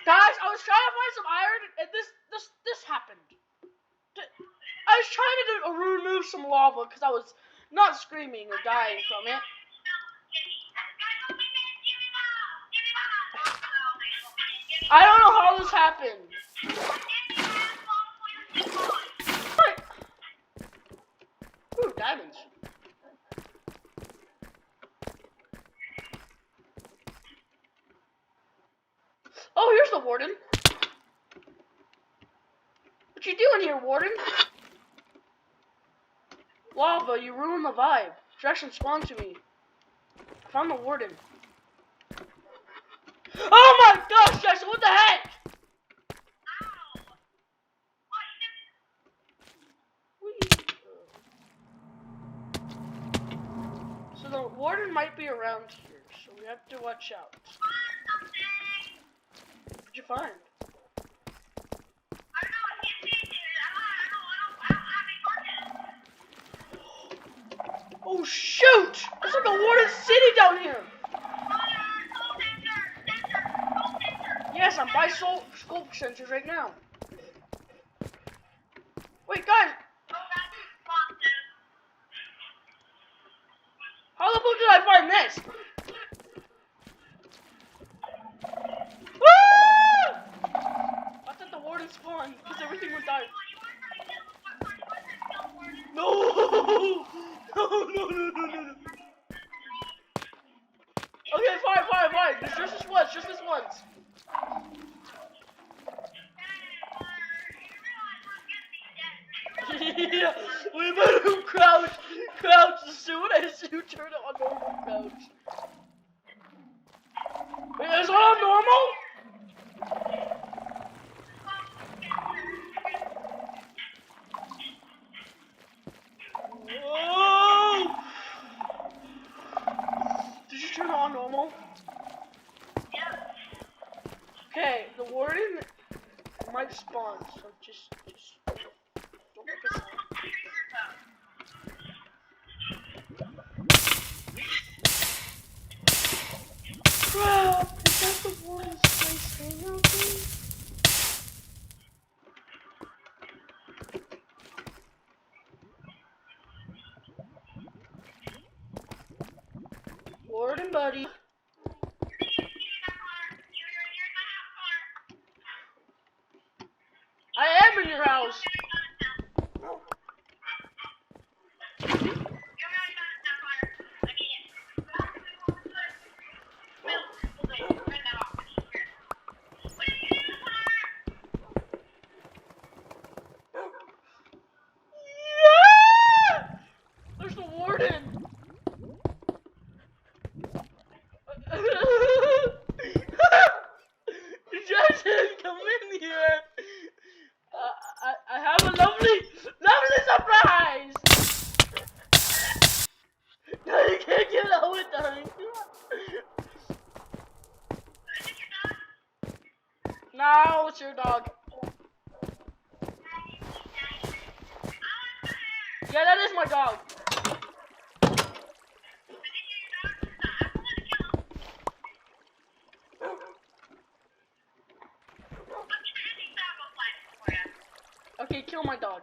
Guys, I was trying to find some iron, and this happened. I was trying to remove some lava because I was not screaming or dying from it. I don't know how this happened. What? Ooh, diamonds. Oh, here's the warden. What you doing here, warden? Lava, you ruined the vibe. Distraction spawned to me. I found the warden. Oh my gosh, Jackson, what the heck? So the warden might be around here, so we have to watch out. What'd you find? Oh shoot! There's like a warden city down here! Yes, I'm by scope sensors right now. Wait, guys! How the fuck did I find this? Ah! I thought the warden spawned because everything went dark. No! No. Okay, fine. Just this once. Yeah, we better crouch as soon as you turn it on normal crouch. Wait, is it on normal? Whoa! Did you turn it on normal? Yeah. Okay, the warden might spawn, so just don't make a sound. Crap! Is that the warden's place hangout thing? Warden buddy. I am in your house. There's the warden. Jackson, come in here. I have a lovely surprise. No, you can't get out with time. No, it's your dog. Yeah, that is my dog. Okay, kill my dog.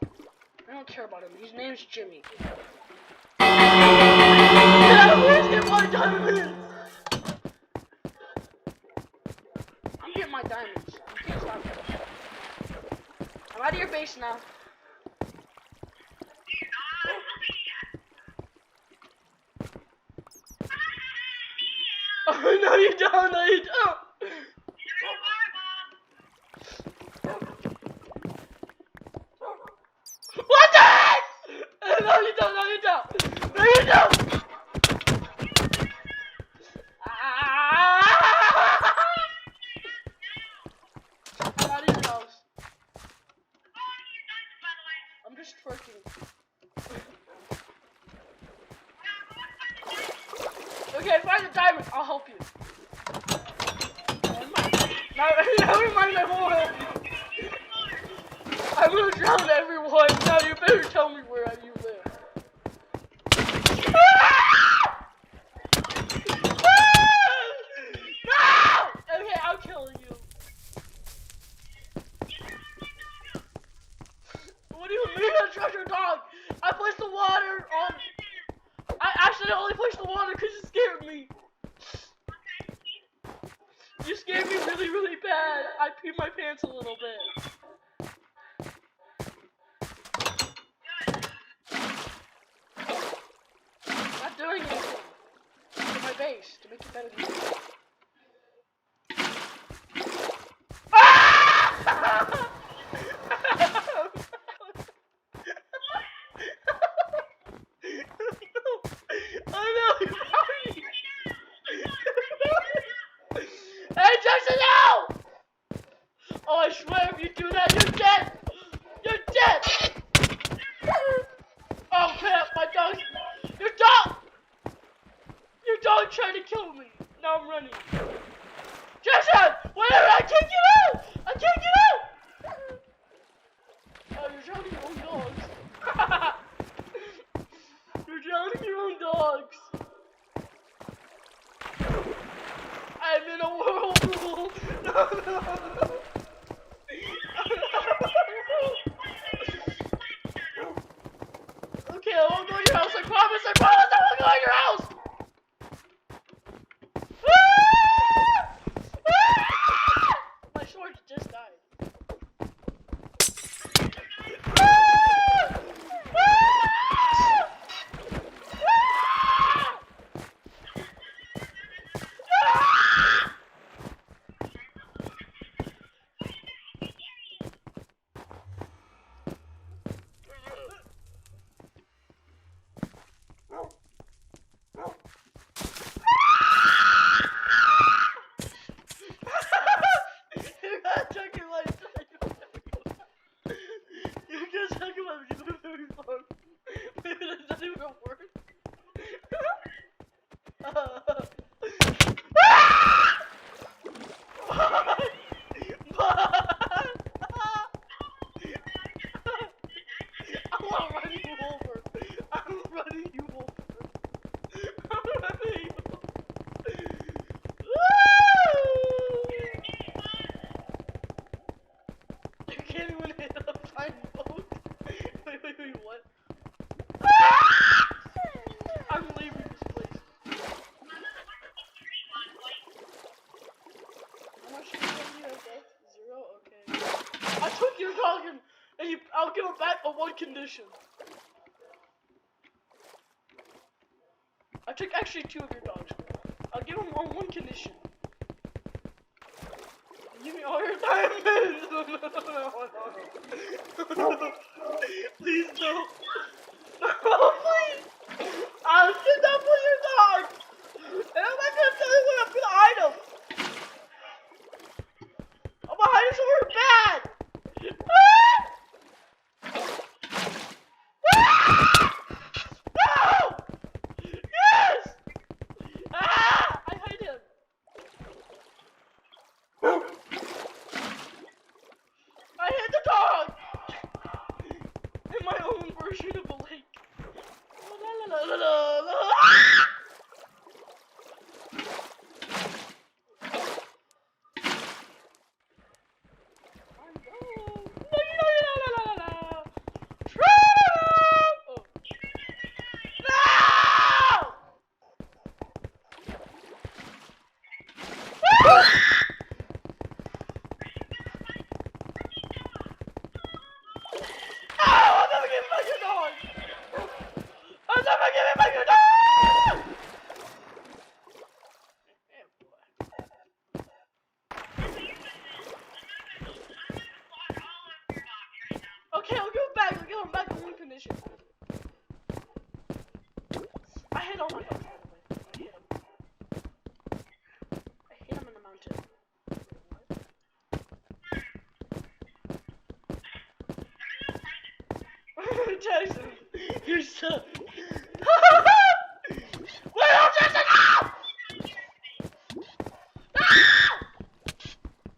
I don't care about him. His name's Jimmy. Yeah, where's get my diamonds? I'm getting my diamonds. You can't stop me. I'm out of your base now. Oh, no you don't, no you don't. What the heck? No you don't. I'm out of your house. I'm just twerking. Okay, find the diamond. I'll help you. Never mind my whole help you. I'm gonna drown everyone. Now you better tell me where you live. No! Okay, I'll kill you. me really, really bad. I peed my pants a little bit. I'm not doing anything to my base to make it better than you. Hey, Jackson, no! Oh, I swear if you do that, you're dead! You're dead! Oh crap, my dog! Your dog! Your dog tried to kill me! Now I'm running. Jackson! Whatever! I can't get out! I can't get out! Oh, you're drowning your own dogs. You're drowning your own dogs. I'm in a whirlpool. No, no, no. Okay, I won't go to your house. I promise. I promise I won't go to your house. My sword just died. What? I'm leaving this place. How much did you have death? 0? Okay. I took your dog and I'll give it back on one condition. I took actually 2 of your dogs. I'll give them on one condition. Give me all your diamonds! No. Please no. No, please! I'll kidnap all your dogs! And I'm not gonna tell you what I'm gonna hide them! I'm gonna hide them somewhere bad! No! Yes! Ah! I hide him! I hit the dog! In my own version of a lake. La, la, la, la, la, la. I'm going. La, la, la, la, la, la. Trap! Oh. No! I'm never getting back your dog! I'm never getting back your dog! Okay, I'll give it back. I'll give him back in one condition. I hit all my dogs, by the way. I hit him in the mountain. What? Jackson, you're so...